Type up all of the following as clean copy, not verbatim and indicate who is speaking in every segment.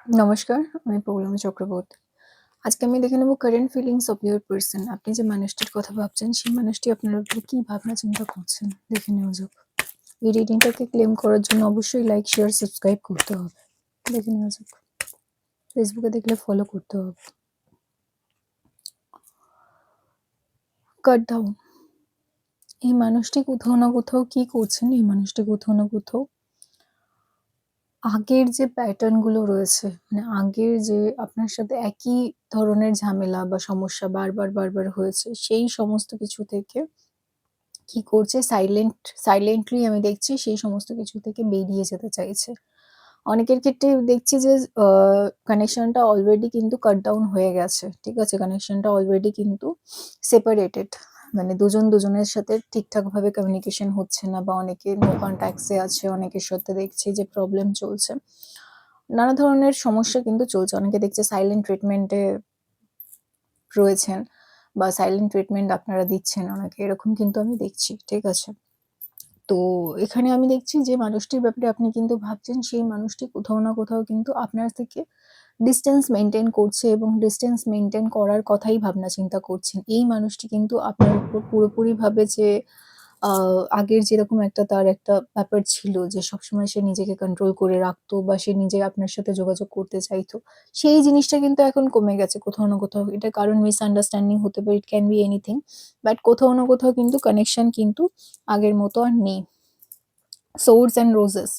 Speaker 1: নমস্কার, আমি পৌলমী চক্রবর্তী। আজকে আমি দেখে নেব current feelings of your person. আপনি যে মানুষটির কথা ভাবছেন, সেই মানুষটি আপনার ব্যাপারে কি ভাবনা চিন্তা করছেন? দেখে নেওয়া যাক। এই রিডিংটাকে ক্লেম করার জন্য অবশ্যই লাইক, শেয়ার, সাবস্ক্রাইব করতে হবে। দেখে নেওয়া যাক। ফেসবুকে দেখলে ফলো করতে হবে। Cut down. এই মানুষটি কোথাও না কোথাও কি করছেন? এই মানুষটি কোথাও না কোথাও আগের যে প্যাটার্ন গুলো রয়েছে, মানে আগের যে আপনার সাথে একই ধরনের ঝামেলা বা সমস্যা বারবার হয়েছে, সেই সমস্ত কিছু থেকে কি করছে, সাইলেন্টলি আমি দেখছি সেই সমস্ত কিছু থেকে বেরিয়ে যেতে চাইছে। অনেকের ক্ষেত্রে দেখছি যে কানেকশনটা অলরেডি কিন্তু কাট ডাউন হয়ে গেছে। ঠিক আছে? কানেকশনটা অলরেডি কিন্তু সেপারেটেড। মানে দুজন দুজনের সাথে ঠিকঠাকভাবে কমিউনিকেশন হচ্ছে না, বা অনেকে নো কনট্যাক্টস এ আছে, অনেকের সাথে দেখছি যে প্রবলেম চলছে। নানা ধরনের সমস্যা কিন্তু চলছে। অনেকে দেখছি সাইলেন্ট ট্রিটমেন্ট এ রয়েছেন, বা সাইলেন্ট ট্রিটমেন্ট আপনারা দিচ্ছেন অনেকে, এরকম কিন্তু আমি দেখছি। ঠিক আছে? তো এখানে আমি দেখছি যে মানুষটির ব্যাপারে আপনি কিন্তু ভাবছেন, সেই মানুষটি কোথাও না কোথাও কিন্তু আপনার থেকে ডিসট্যান্স মেইনটেইন করছে, এবং ডিসট্যান্স মেইনটেইন করার কথাই ভাবনা চিন্তা করছেন। এই মানুষটি কিন্তু আপনার উপর পুরোপুরিভাবে যে আ আগের যেরকম একটা তার একটা ব্যাপার ছিল যে সবসময় সে নিজেকে কন্ট্রোল করে রাখতো, বা সে নিজে আপনার সাথে যোগাযোগ করতে চাইতো, সেই জিনিসটা কিন্তু এখন কমে গেছে কোথাও না কোথাও। এটা কারণ মিসআন্ডারস্ট্যান্ডিং হতে পারে, it can be anything. But কোথাও না কোথাও কিন্তু কানেকশন কিন্তু আগের মতো আর নেই। Source and roses.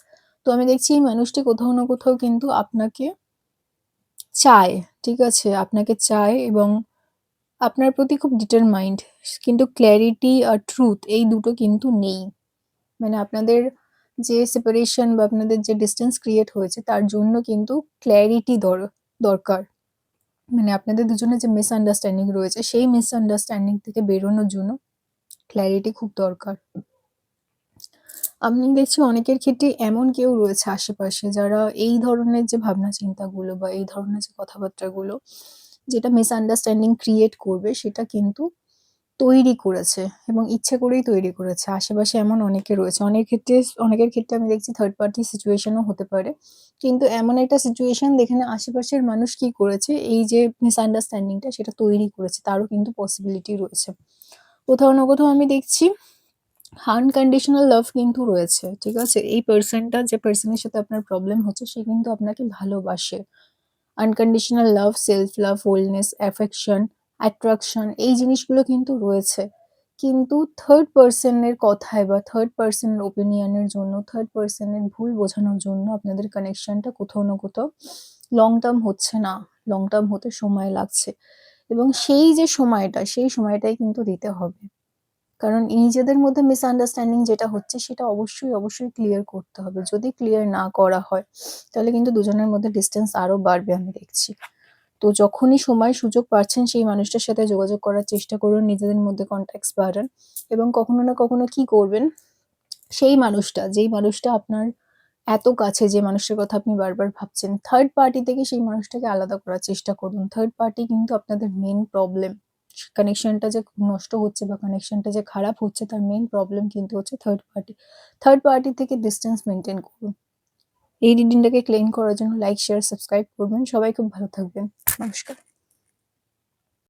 Speaker 1: তো আমি দেখছি এই মানুষটি কোথাও না কোথাও কিন্তু আপনাকে চায়, ঠিক আছে? আপনাকে চায়, এবং আপনার প্রতি খুব ডিটারমাইন্ড। কিন্তু ক্ল্যারিটি আর ট্রুথ এই দুটো কিন্তু নেই। মানে আপনাদের যে সেপারেশন বা আপনাদের যে ডিসট্যান্স ক্রিয়েট হয়েছে, তার জন্য কিন্তু ক্ল্যারিটি দরকার। মানে আপনাদের দুজনের যে মিসআন্ডারস্ট্যান্ডিং রয়েছে, সেই মিসআন্ডারস্ট্যান্ডিং থেকে বেরোনোর জন্য ক্ল্যারিটি খুব দরকার। আমি দেখছি অনেকের ক্ষেত্রে এমন কেউ রয়েছে আশেপাশে, যারা এই ধরনের যে ভাবনা চিন্তাগুলো বা এই ধরনের যে কথাবার্তাগুলো যেটা মিসআন্ডারস্ট্যান্ডিং ক্রিয়েট করবে, সেটা কিন্তু তৈরি করেছে, এবং ইচ্ছে করেই তৈরি করেছে। আশেপাশে এমন অনেকে রয়েছে। অনেকের ক্ষেত্রে আমি দেখছি থার্ড পার্টি সিচুয়েশন ও হতে পারে। কিন্তু এমন একটা সিচুয়েশন যেখানে আশেপাশের মানুষ কি করেছে, এই যে মিসআন্ডারস্ট্যান্ডিং টা সেটা তৈরি করেছে, তারও কিন্তু পসিবিলিটি রয়েছে। কোথাও না কোথাও আমি দেখছি আনকন্ডিশনাল লাভ কিন্তু রয়েছে। ঠিক আছে? এই পারসনটা, যে পারসনের সাথে আপনার প্রবলেম হচ্ছে, সে কিন্তু আপনাকে ভালোবাসে। Unconditional love, self love, wholeness, affection, attraction, এই জিনিসগুলো কিন্তু রয়েছে। কিন্তু থার্ড পারসন এর কথায় বা থার্ড পারসন এর ওপিনিয়ন এর জন্য, থার্ড পারসন এর ভুল বোঝানোর জন্য আপনাদের কানেকশনটা কোথাও না কোথাও লং টার্ম হচ্ছে না। লং টার্ম হতে সময় লাগছে, এবং সেই যে সময়টা, সেই সময়টাই কিন্তু দিতে হবে। কারণ নিজেদের মধ্যে মিসআন্ডারস্ট্যান্ডিং যেটা হচ্ছে, সেটা অবশ্যই ক্লিয়ার করতে হবে। যদি ক্লিয়ার না করা হয়, তাহলে কিন্তু দুজনের মধ্যে ডিসট্যান্স আরো বাড়বে আমি দেখছি। তো যখনই সময় সুযোগ পাচ্ছেন, সেই মানুষটার সাথে যোগাযোগ করার চেষ্টা করুন, নিজেদের মধ্যে কনট্যাক্টস বাড়ান, এবং কখনো না কখনো কি করবেন, সেই মানুষটা, যেই মানুষটা আপনার এত কাছে, যে মানুষটার কথা আপনি বারবার ভাবছেন, থার্ড পার্টি থেকে সেই মানুষটাকে আলাদা করার চেষ্টা করুন। থার্ড পার্টি কিন্তু আপনাদের মেইন প্রবলেম। কানেকশনটা যে নষ্ট হচ্ছে বা কানেকশনটা যে খারাপ হচ্ছে, তার মেইন প্রবলেম কিন্তু হচ্ছে থার্ড পার্টি। থার্ড পার্টি থেকে ডিসট্যান্স মেইনটেইন করুন। এই রিডিংটাকে ক্লেইম করার জন্য লাইক, শেয়ার, সাবস্ক্রাইব করবেন। সবাই খুব ভালো থাকবেন। নমস্কার।